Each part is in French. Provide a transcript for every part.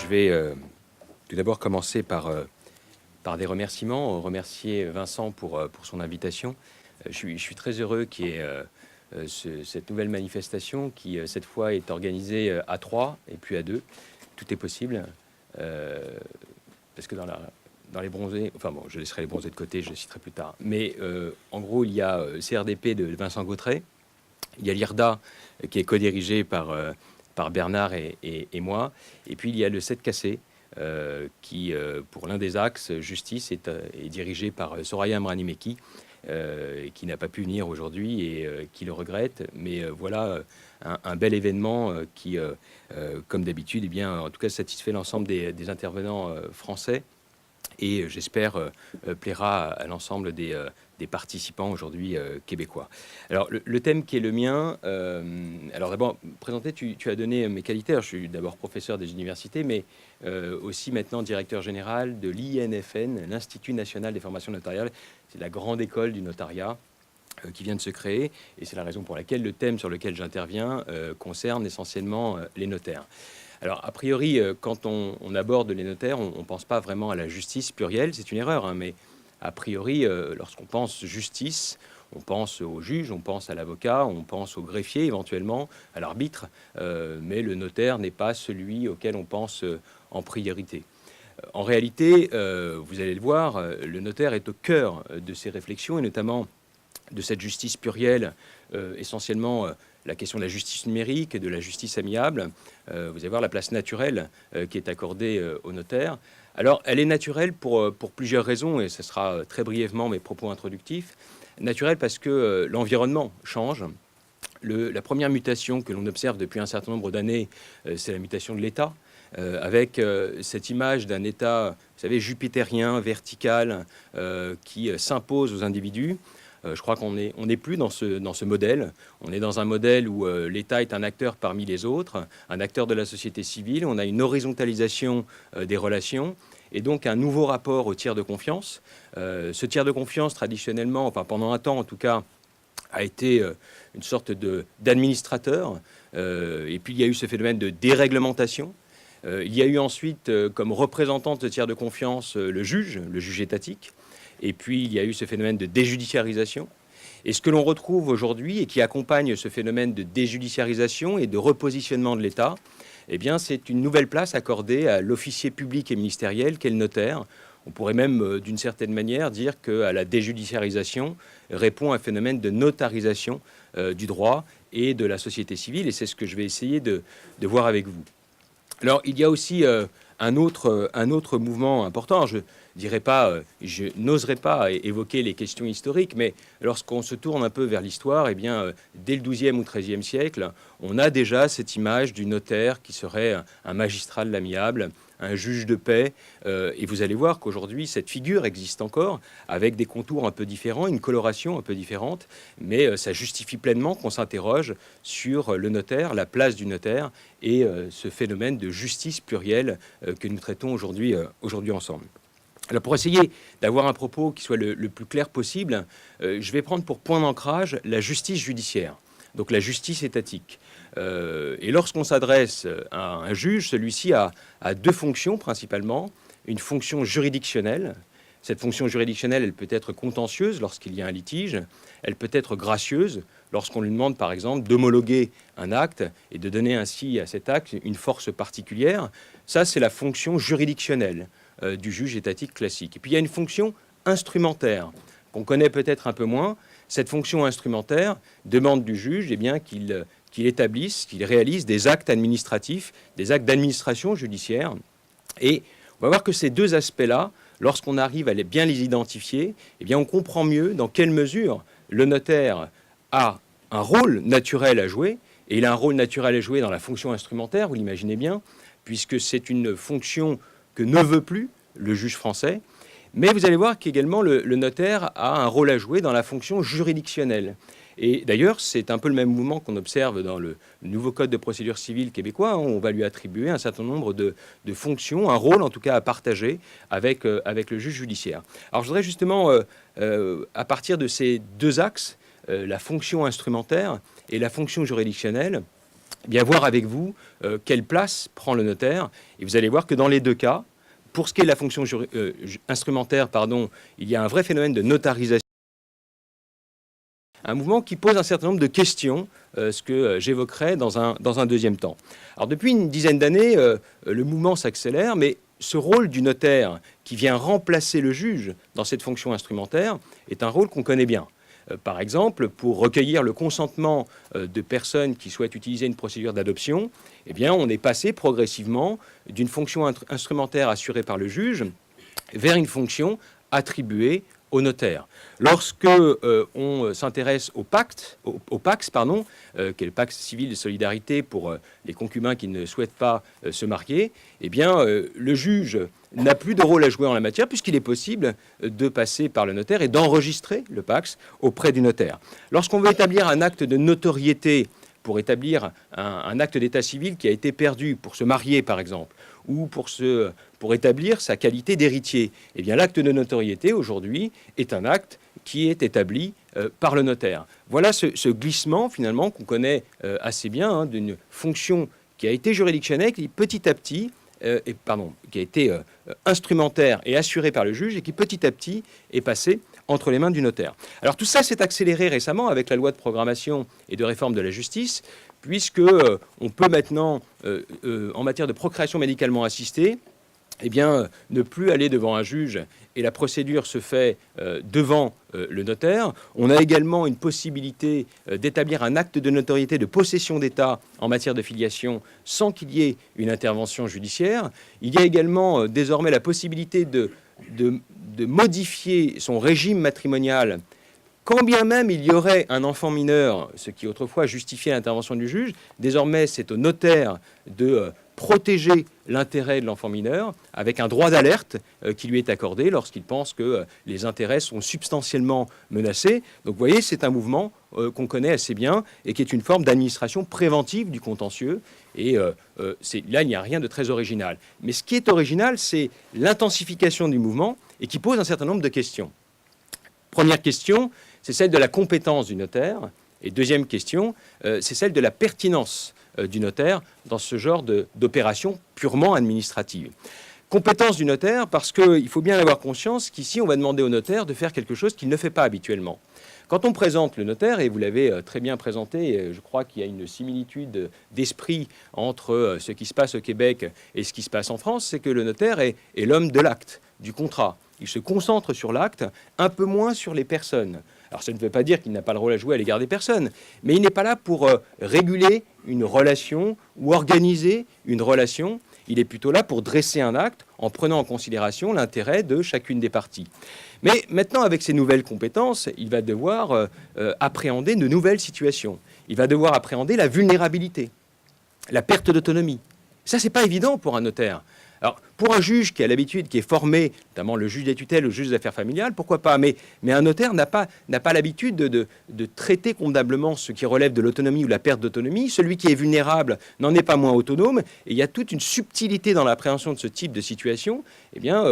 Je vais tout d'abord commencer par des remerciements. Remercier Vincent pour son invitation. Je suis très heureux qu'il y ait cette nouvelle manifestation qui, cette fois, est organisée à 3 et puis à 2. Tout est possible. Parce que dans les bronzés, enfin bon, je laisserai les bronzés de côté, je les citerai plus tard. Mais en gros, il y a CRDP de Vincent Gautret. Il y a l'IRDA qui est co-dirigé par Bernard et moi. Et puis, il y a le 7 cassé qui, pour l'un des axes, justice, est dirigé par Soraya Mranimeki, qui n'a pas pu venir aujourd'hui et qui le regrette. Mais voilà un bel événement qui, comme d'habitude, eh bien, en tout cas, satisfait l'ensemble des intervenants français et j'espère plaira à l'ensemble des participants aujourd'hui québécois. Alors, le thème qui est le mien, alors d'abord, présenté, tu as donné mes qualités. Alors, je suis d'abord professeur des universités, mais aussi maintenant directeur général de l'INFN, l'Institut national des formations notariales. C'est la grande école du notariat qui vient de se créer, et c'est la raison pour laquelle le thème sur lequel j'interviens concerne essentiellement les notaires. Alors, a priori, quand on aborde les notaires, on ne pense pas vraiment à la justice plurielle, c'est une erreur, hein, mais a priori, lorsqu'on pense justice, on pense au juge, on pense à l'avocat, on pense au greffier éventuellement, à l'arbitre, mais le notaire n'est pas celui auquel on pense en priorité. En réalité, vous allez le voir, le notaire est au cœur de ces réflexions, et notamment de cette justice plurielle, essentiellement la question de la justice numérique et de la justice amiable. Vous allez voir la place naturelle qui est accordée aux notaires. Alors, elle est naturelle pour plusieurs raisons, et ce sera très brièvement mes propos introductifs. Naturelle parce que l'environnement change. La première mutation que l'on observe depuis un certain nombre d'années, c'est la mutation de l'État, avec cette image d'un État, vous savez, jupitérien, vertical, qui s'impose aux individus. Je crois qu'on n'est plus dans ce modèle. On est dans un modèle où l'État est un acteur parmi les autres, un acteur de la société civile. On a une horizontalisation des relations et donc un nouveau rapport au tiers de confiance. Ce tiers de confiance, traditionnellement, enfin pendant un temps en tout cas, a été une sorte d'administrateur. Et puis il y a eu ce phénomène de déréglementation. Il y a eu ensuite, comme représentant de ce tiers de confiance, le juge étatique. Et puis, il y a eu ce phénomène de déjudiciarisation. Et ce que l'on retrouve aujourd'hui et qui accompagne ce phénomène de déjudiciarisation et de repositionnement de l'État, eh bien, c'est une nouvelle place accordée à l'officier public et ministériel qu'est le notaire. On pourrait même, d'une certaine manière, dire qu'à la déjudiciarisation répond un phénomène de notarisation du droit et de la société civile. Et c'est ce que je vais essayer de voir avec vous. Alors, il y a aussi un autre mouvement important. Je n'oserais pas évoquer les questions historiques, mais lorsqu'on se tourne un peu vers l'histoire, eh bien, dès le XIIe ou XIIIe siècle, on a déjà cette image du notaire qui serait un magistrat de l'amiable, un juge de paix. Et vous allez voir qu'aujourd'hui, cette figure existe encore, avec des contours un peu différents, une coloration un peu différente, mais ça justifie pleinement qu'on s'interroge sur le notaire, la place du notaire et ce phénomène de justice plurielle que nous traitons aujourd'hui ensemble. Alors pour essayer d'avoir un propos qui soit le plus clair possible, je vais prendre pour point d'ancrage la justice judiciaire, donc la justice étatique. Et lorsqu'on s'adresse à un juge, celui-ci a deux fonctions principalement. Une fonction juridictionnelle. Cette fonction juridictionnelle, elle peut être contentieuse lorsqu'il y a un litige. Elle peut être gracieuse lorsqu'on lui demande, par exemple, d'homologuer un acte et de donner ainsi à cet acte une force particulière. Ça, c'est la fonction juridictionnelle du juge étatique classique. Et puis, il y a une fonction instrumentaire qu'on connaît peut-être un peu moins. Cette fonction instrumentaire demande du juge eh bien, qu'il établisse, qu'il réalise des actes administratifs, des actes d'administration judiciaire. Et on va voir que ces deux aspects-là, lorsqu'on arrive à bien les identifier, eh bien, on comprend mieux dans quelle mesure le notaire a un rôle naturel à jouer. Et il a un rôle naturel à jouer dans la fonction instrumentaire, vous l'imaginez bien, puisque c'est une fonction que ne veut plus le juge français. Mais vous allez voir qu'également le notaire a un rôle à jouer dans la fonction juridictionnelle. Et d'ailleurs, c'est un peu le même mouvement qu'on observe dans le nouveau code de procédure civile québécois. On va lui attribuer un certain nombre de fonctions, un rôle en tout cas à partager avec le juge judiciaire. Alors je voudrais justement, à partir de ces deux axes, la fonction instrumentaire et la fonction juridictionnelle, eh bien voir avec vous quelle place prend le notaire. Et vous allez voir que dans les deux cas, pour ce qui est de la fonction instrumentaire, il y a un vrai phénomène de notarisation. Un mouvement qui pose un certain nombre de questions, ce que j'évoquerai dans un deuxième temps. Alors depuis une dizaine d'années, le mouvement s'accélère, mais ce rôle du notaire qui vient remplacer le juge dans cette fonction instrumentaire est un rôle qu'on connaît bien. Par exemple, pour recueillir le consentement de personnes qui souhaitent utiliser une procédure d'adoption, eh bien, on est passé progressivement d'une fonction instrumentaire assurée par le juge vers une fonction attribuée au notaire. Lorsque on s'intéresse au PACS, qui est le pacte civil de solidarité pour les concubins qui ne souhaitent pas se marier, eh bien, le juge n'a plus de rôle à jouer en la matière puisqu'il est possible de passer par le notaire et d'enregistrer le PACS auprès du notaire. Lorsqu'on veut établir un acte de notoriété pour établir un acte d'état civil qui a été perdu pour se marier, par exemple, ou pour établir sa qualité d'héritier, eh bien, l'acte de notoriété, aujourd'hui, est un acte qui est établi par le notaire. Voilà ce glissement, finalement, qu'on connaît assez bien, d'une fonction qui a été juridictionnelle, qui petit à petit, qui a été instrumentaire et assurée par le juge, et qui petit à petit est passée entre les mains du notaire. Alors tout ça s'est accéléré récemment avec la loi de programmation et de réforme de la justice, puisque on peut maintenant, en matière de procréation médicalement assistée, eh bien, ne plus aller devant un juge et la procédure se fait devant le notaire. On a également une possibilité d'établir un acte de notoriété de possession d'État en matière de filiation sans qu'il y ait une intervention judiciaire. Il y a également désormais la possibilité de modifier son régime matrimonial quand bien même il y aurait un enfant mineur, ce qui autrefois justifiait l'intervention du juge. Désormais, c'est au notaire de protéger l'intérêt de l'enfant mineur avec un droit d'alerte qui lui est accordé lorsqu'il pense que les intérêts sont substantiellement menacés. Donc vous voyez, c'est un mouvement qu'on connaît assez bien et qui est une forme d'administration préventive du contentieux. Et là, il n'y a rien de très original. Mais ce qui est original, c'est l'intensification du mouvement et qui pose un certain nombre de questions. Première question, c'est celle de la compétence du notaire. Et deuxième question, c'est celle de la pertinence du notaire dans ce genre d'opération purement administrative. Compétence du notaire, parce qu'il faut bien avoir conscience qu'ici, on va demander au notaire de faire quelque chose qu'il ne fait pas habituellement. Quand on présente le notaire, et vous l'avez très bien présenté, je crois qu'il y a une similitude d'esprit entre ce qui se passe au Québec et ce qui se passe en France, c'est que le notaire est l'homme de l'acte, du contrat. Il se concentre sur l'acte, un peu moins sur les personnes. Alors ça ne veut pas dire qu'il n'a pas le rôle à jouer à l'égard des personnes, mais il n'est pas là pour réguler une relation ou organiser une relation. Il est plutôt là pour dresser un acte en prenant en considération l'intérêt de chacune des parties. Mais maintenant, avec ces nouvelles compétences, il va devoir appréhender de nouvelles situations. Il va devoir appréhender la vulnérabilité, la perte d'autonomie. Ça, c'est pas évident pour un notaire. Alors, pour un juge qui a l'habitude, qui est formé, notamment le juge des tutelles ou le juge des affaires familiales, pourquoi pas, mais un notaire n'a pas l'habitude de traiter convenablement ce qui relève de l'autonomie ou la perte d'autonomie. Celui qui est vulnérable n'en est pas moins autonome. Et il y a toute une subtilité dans l'appréhension de ce type de situation,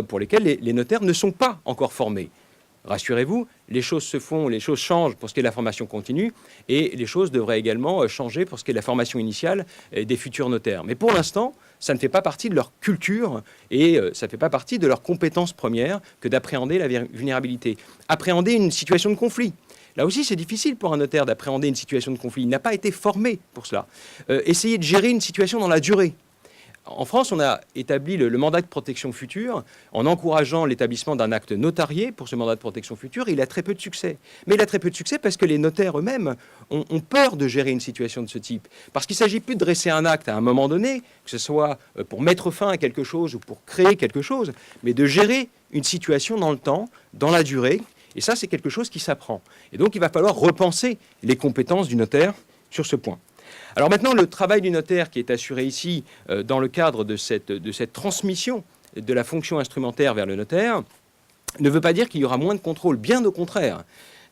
pour lesquelles les notaires ne sont pas encore formés. Rassurez-vous, les choses se font, les choses changent pour ce qui est de la formation continue et les choses devraient également changer pour ce qui est de la formation initiale des futurs notaires. Mais pour l'instant, ça ne fait pas partie de leur culture et ça ne fait pas partie de leur compétence première que d'appréhender la vulnérabilité. Appréhender une situation de conflit. Là aussi, c'est difficile pour un notaire d'appréhender une situation de conflit. Il n'a pas été formé pour cela. Essayer de gérer une situation dans la durée. En France, on a établi le mandat de protection future en encourageant l'établissement d'un acte notarié pour ce mandat de protection future. Il a très peu de succès. Mais il a très peu de succès parce que les notaires eux-mêmes ont peur de gérer une situation de ce type. Parce qu'il ne s'agit plus de dresser un acte à un moment donné, que ce soit pour mettre fin à quelque chose ou pour créer quelque chose, mais de gérer une situation dans le temps, dans la durée. Et ça, c'est quelque chose qui s'apprend. Et donc, il va falloir repenser les compétences du notaire sur ce point. Alors maintenant, le travail du notaire qui est assuré ici dans le cadre de cette transmission de la fonction instrumentaire vers le notaire ne veut pas dire qu'il y aura moins de contrôle, bien au contraire.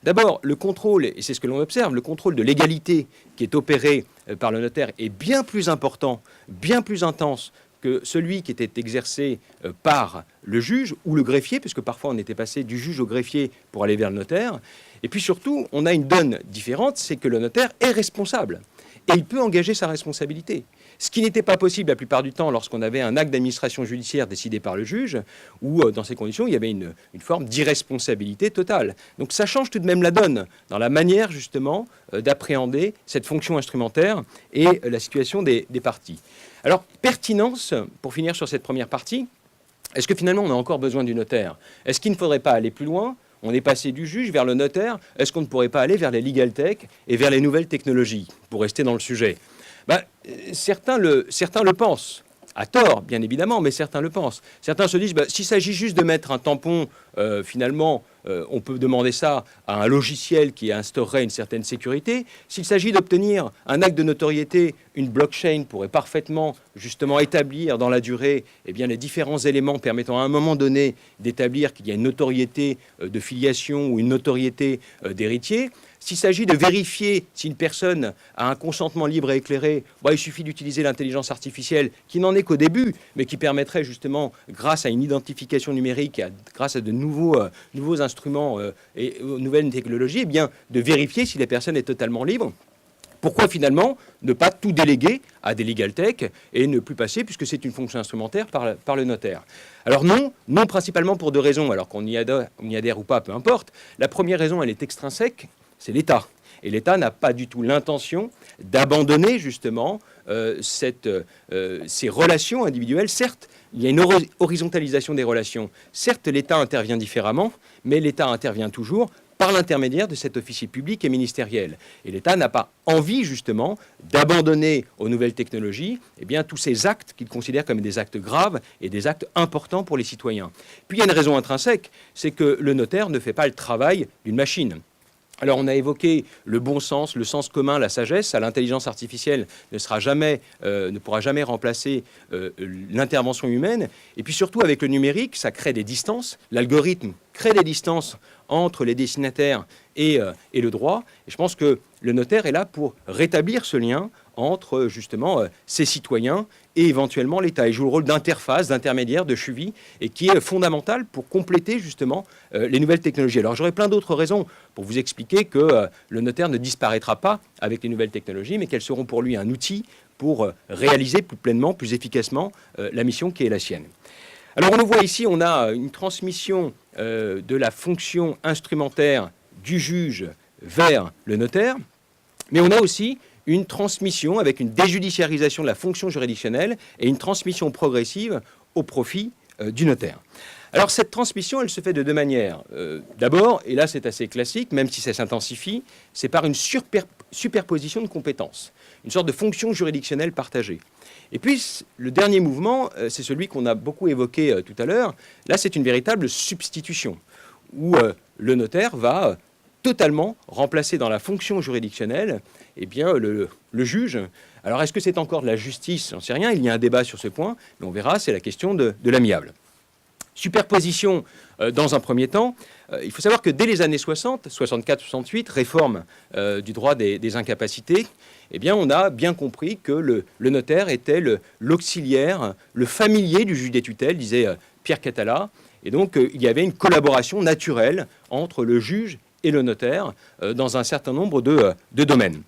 D'abord, le contrôle, et c'est ce que l'on observe, le contrôle de légalité qui est opéré par le notaire est bien plus important, bien plus intense que celui qui était exercé par le juge ou le greffier, puisque parfois on était passé du juge au greffier pour aller vers le notaire. Et puis surtout, on a une donne différente, c'est que le notaire est responsable. et il peut engager sa responsabilité. Ce qui n'était pas possible la plupart du temps lorsqu'on avait un acte d'administration judiciaire décidé par le juge, où dans ces conditions, il y avait une forme d'irresponsabilité totale. Donc ça change tout de même la donne dans la manière justement d'appréhender cette fonction instrumentaire et la situation des parties. Alors, pertinence, pour finir sur cette première partie, est-ce que finalement on a encore besoin du notaire? Est-ce qu'il ne faudrait pas aller plus loin? On est passé du juge vers le notaire. Est-ce qu'on ne pourrait pas aller vers les legal tech et vers les nouvelles technologies, pour rester dans le sujet? Certains le pensent, à tort bien évidemment, mais certains le pensent. Certains se disent, s'il s'agit juste de mettre un tampon, finalement, on peut demander ça à un logiciel qui instaurerait une certaine sécurité. S'il s'agit d'obtenir un acte de notoriété, une blockchain pourrait parfaitement justement établir dans la durée les différents éléments permettant à un moment donné d'établir qu'il y a une notoriété de filiation ou une notoriété d'héritier. S'il s'agit de vérifier si une personne a un consentement libre et éclairé, il suffit d'utiliser l'intelligence artificielle qui n'en est qu'au début, mais qui permettrait justement, grâce à une identification numérique, grâce à de nouveaux instruments et aux nouvelles technologies, de vérifier si la personne est totalement libre. Pourquoi finalement ne pas tout déléguer à des legal tech et ne plus passer, puisque c'est une fonction instrumentaire, par le notaire? Alors non principalement pour deux raisons, alors qu'on y adhère ou pas, peu importe. La première raison, elle est extrinsèque, c'est l'État. Et l'État n'a pas du tout l'intention d'abandonner justement ces relations individuelles. Certes, il y a une horizontalisation des relations. Certes, l'État intervient différemment, mais l'État intervient toujours par l'intermédiaire de cet officier public et ministériel. Et l'État n'a pas envie, justement, d'abandonner aux nouvelles technologies tous ces actes qu'il considère comme des actes graves et des actes importants pour les citoyens. Puis il y a une raison intrinsèque, c'est que le notaire ne fait pas le travail d'une machine. Alors on a évoqué le bon sens, le sens commun, la sagesse. L'intelligence artificielle ne pourra jamais remplacer l'intervention humaine. Et puis surtout avec le numérique, ça crée des distances. L'algorithme crée des distances entre les destinataires et le droit. Et je pense que le notaire est là pour rétablir ce lien entre justement ses citoyens et éventuellement l'État. Il joue le rôle d'interface, d'intermédiaire, de suivi, et qui est fondamental pour compléter justement les nouvelles technologies. Alors j'aurais plein d'autres raisons pour vous expliquer que le notaire ne disparaîtra pas avec les nouvelles technologies, mais qu'elles seront pour lui un outil pour réaliser plus pleinement, plus efficacement la mission qui est la sienne. Alors on le voit ici, on a une transmission de la fonction instrumentaire du juge vers le notaire, mais on a aussi une transmission avec une déjudiciarisation de la fonction juridictionnelle et une transmission progressive au profit du notaire. Alors cette transmission, elle se fait de deux manières. D'abord, et là c'est assez classique, même si ça s'intensifie, c'est par une superposition de compétences, une sorte de fonction juridictionnelle partagée. Et puis le dernier mouvement, c'est celui qu'on a beaucoup évoqué tout à l'heure. Là c'est une véritable substitution, où le notaire va totalement remplacer dans la fonction juridictionnelle le juge. Alors est-ce que c'est encore de la justice? J'en sais rien, il y a un débat sur ce point, mais on verra, c'est la question de l'amiable. Superposition dans un premier temps. Il faut savoir que dès les années 60, 64-68, réforme du droit des incapacités, on a bien compris que le notaire était l'auxiliaire, le familier du juge des tutelles, disait Pierre Catala. Et donc il y avait une collaboration naturelle entre le juge et le notaire dans un certain nombre de domaines.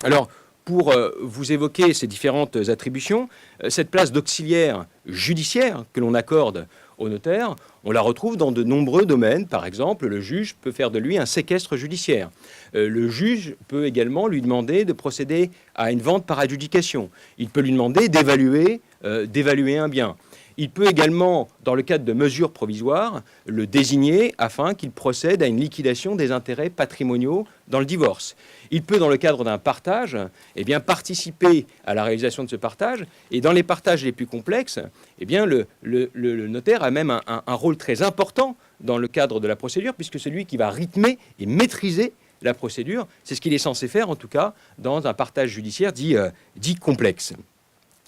Alors, pour vous évoquer ces différentes attributions, cette place d'auxiliaire judiciaire que l'on accorde au notaire, on la retrouve dans de nombreux domaines. Par exemple, le juge peut faire de lui un séquestre judiciaire. Le juge peut également lui demander de procéder à une vente par adjudication. Il peut lui demander d'évaluer un bien. Il peut également, dans le cadre de mesures provisoires, le désigner afin qu'il procède à une liquidation des intérêts patrimoniaux dans le divorce. Il peut, dans le cadre d'un partage, participer à la réalisation de ce partage. Et dans les partages les plus complexes, le notaire a même un rôle très important dans le cadre de la procédure, puisque c'est lui qui va rythmer et maîtriser la procédure. C'est ce qu'il est censé faire, en tout cas, dans un partage judiciaire dit complexe.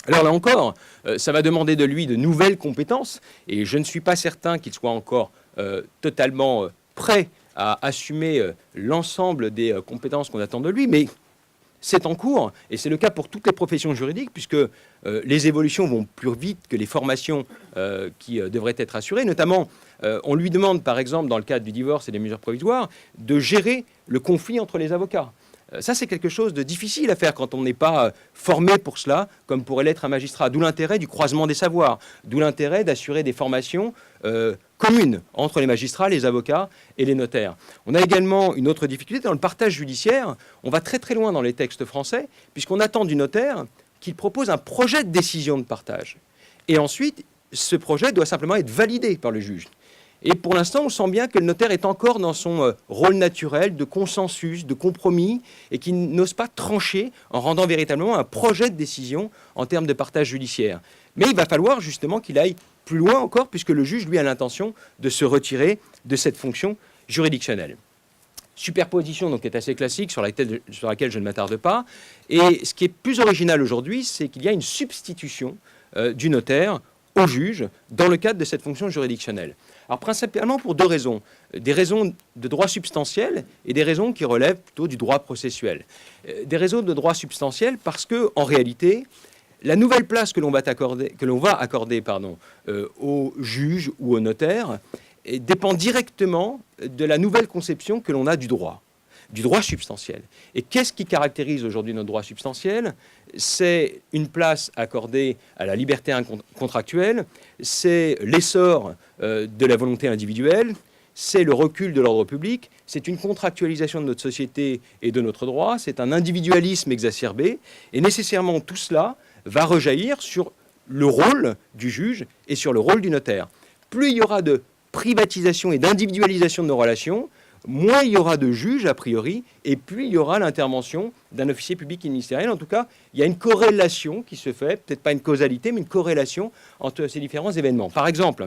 Alors là encore, ça va demander de lui de nouvelles compétences, et je ne suis pas certain qu'il soit encore totalement prêt à assumer l'ensemble des compétences qu'on attend de lui, mais c'est en cours, et c'est le cas pour toutes les professions juridiques, puisque les évolutions vont plus vite que les formations qui devraient être assurées. Notamment, on lui demande, par exemple, dans le cadre du divorce et des mesures provisoires, de gérer le conflit entre les avocats. Ça, c'est quelque chose de difficile à faire quand on n'est pas formé pour cela, comme pourrait l'être un magistrat. D'où l'intérêt du croisement des savoirs, d'où l'intérêt d'assurer des formations communes entre les magistrats, les avocats et les notaires. On a également une autre difficulté dans le partage judiciaire. On va très très loin dans les textes français, puisqu'on attend du notaire qu'il propose un projet de décision de partage. Et ensuite, ce projet doit simplement être validé par le juge. Et pour l'instant, on sent bien que le notaire est encore dans son rôle naturel de consensus, de compromis, et qu'il n'ose pas trancher en rendant véritablement un projet de décision en termes de partage judiciaire. Mais il va falloir justement qu'il aille plus loin encore, puisque le juge, lui, a l'intention de se retirer de cette fonction juridictionnelle. Superposition donc, est assez classique, sur laquelle je ne m'attarde pas. Et ce qui est plus original aujourd'hui, c'est qu'il y a une substitution du notaire au juge dans le cadre de cette fonction juridictionnelle. Alors principalement pour deux raisons. Des raisons de droit substantiel et des raisons qui relèvent plutôt du droit processuel. Des raisons de droit substantiel parce que, en réalité, la nouvelle place que l'on va accorder au juge ou au notaire dépend directement de la nouvelle conception que l'on a du droit substantiel. Et qu'est-ce qui caractérise aujourd'hui notre droit substantiel? C'est une place accordée à la liberté contractuelle, c'est l'essor de la volonté individuelle, c'est le recul de l'ordre public, c'est une contractualisation de notre société et de notre droit, c'est un individualisme exacerbé, et nécessairement tout cela va rejaillir sur le rôle du juge et sur le rôle du notaire. Plus il y aura de privatisation et d'individualisation de nos relations, moins il y aura de juges, a priori, et plus il y aura l'intervention d'un officier public et ministériel. En tout cas, il y a une corrélation qui se fait, peut-être pas une causalité, mais une corrélation entre ces différents événements. Par exemple,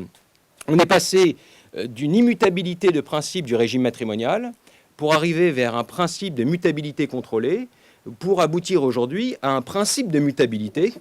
on est passé d'une immutabilité de principe du régime matrimonial pour arriver vers un principe de mutabilité contrôlée, pour aboutir aujourd'hui à un principe de mutabilité,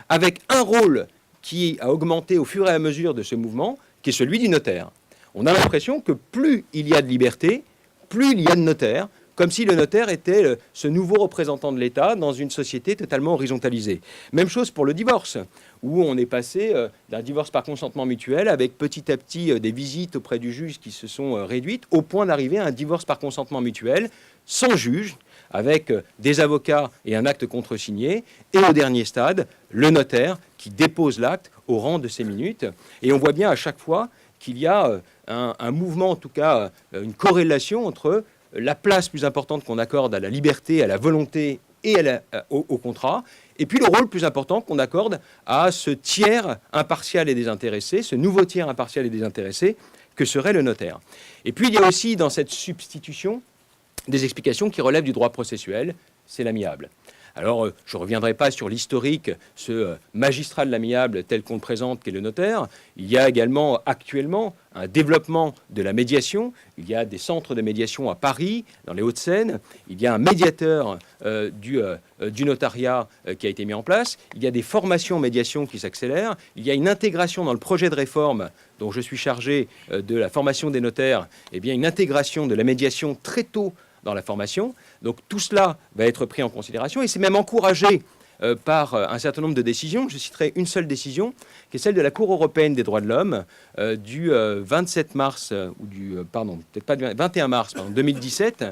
avec un rôle qui a augmenté au fur et à mesure de ce mouvement, qui est celui du notaire. On a l'impression que plus il y a de liberté, plus il y a de notaires, comme si le notaire était ce nouveau représentant de l'État dans une société totalement horizontalisée. Même chose pour le divorce, où on est passé d'un divorce par consentement mutuel avec petit à petit des visites auprès du juge qui se sont réduites, au point d'arriver à un divorce par consentement mutuel, sans juge, avec des avocats et un acte contresigné, et au dernier stade, le notaire qui dépose l'acte au rang de ses minutes. Et on voit bien à chaque fois qu'il y a un mouvement, en tout cas une corrélation entre la place plus importante qu'on accorde à la liberté, à la volonté et au contrat, et puis le rôle plus important qu'on accorde à ce tiers impartial et désintéressé, ce nouveau tiers impartial et désintéressé que serait le notaire. Et puis il y a aussi dans cette substitution des explications qui relèvent du droit processuel, c'est l'amiable. Alors, je ne reviendrai pas sur l'historique, ce magistrat de l'amiable tel qu'on le présente, qu'est le notaire. Il y a également actuellement un développement de la médiation. Il y a des centres de médiation à Paris, dans les Hauts-de-Seine. Il y a un médiateur du notariat qui a été mis en place. Il y a des formations médiation qui s'accélèrent. Il y a une intégration dans le projet de réforme dont je suis chargé de la formation des notaires, eh bien une intégration de la médiation très tôt dans la formation. Donc tout cela va être pris en considération et c'est même encouragé par un certain nombre de décisions. Je citerai une seule décision, qui est celle de la Cour européenne des droits de l'homme du 27 mars, ou du, pardon, peut-être pas du 21 mars 2017,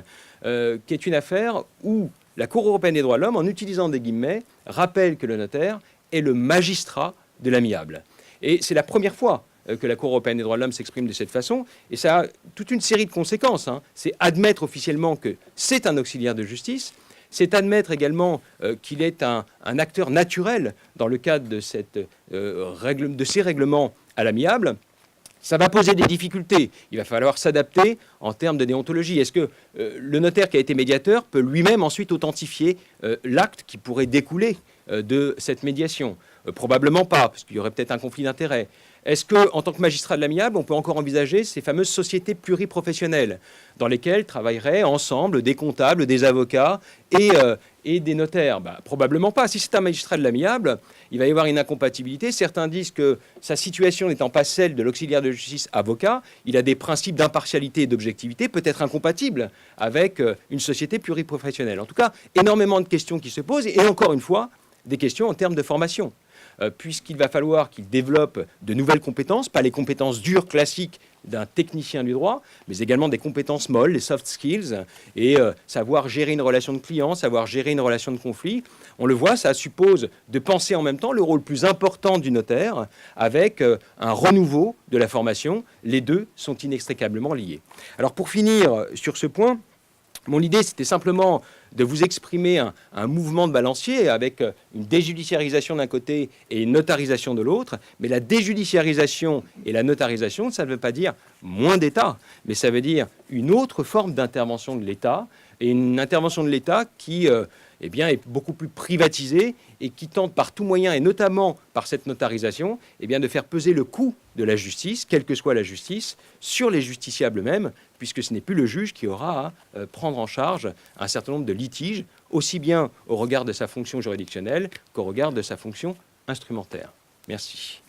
qui est une affaire où la Cour européenne des droits de l'homme, en utilisant des guillemets, rappelle que le notaire est le magistrat de l'amiable. Et c'est la première fois que la Cour européenne des droits de l'homme s'exprime de cette façon, et ça a toute une série de conséquences. C'est admettre officiellement que c'est un auxiliaire de justice, c'est admettre également qu'il est un acteur naturel dans le cadre de ces règlements à l'amiable. Ça va poser des difficultés. Il va falloir s'adapter en termes de déontologie. Est-ce que le notaire qui a été médiateur peut lui-même ensuite authentifier l'acte qui pourrait découler de cette médiation? Probablement pas, parce qu'il y aurait peut-être un conflit d'intérêts. Est-ce qu'en tant que magistrat de l'amiable, on peut encore envisager ces fameuses sociétés pluriprofessionnelles dans lesquelles travailleraient ensemble des comptables, des avocats et des notaires? Probablement pas. Si c'est un magistrat de l'amiable, il va y avoir une incompatibilité. Certains disent que sa situation n'étant pas celle de l'auxiliaire de justice avocat, il a des principes d'impartialité et d'objectivité peut-être incompatibles avec une société pluriprofessionnelle. En tout cas, énormément de questions qui se posent et encore une fois, des questions en termes de formation. puisqu'il va falloir qu'il développe de nouvelles compétences, pas les compétences dures classiques d'un technicien du droit, mais également des compétences molles, les soft skills, et savoir gérer une relation de client, savoir gérer une relation de conflit. On le voit, ça suppose de penser en même temps le rôle plus important du notaire avec un renouveau de la formation. Les deux sont inextricablement liés. Alors pour finir sur ce point, mon idée, c'était simplement de vous exprimer un mouvement de balancier avec une déjudiciarisation d'un côté et une notarisation de l'autre. Mais la déjudiciarisation et la notarisation, ça ne veut pas dire moins d'État, mais ça veut dire une autre forme d'intervention de l'État, et une intervention de l'État qui eh bien, est beaucoup plus privatisée et qui tente par tout moyen, et notamment par cette notarisation, eh bien, de faire peser le coût de la justice, quelle que soit la justice, sur les justiciables eux-mêmes, puisque ce n'est plus le juge qui aura à prendre en charge un certain nombre de litiges, aussi bien au regard de sa fonction juridictionnelle qu'au regard de sa fonction instrumentaire. Merci.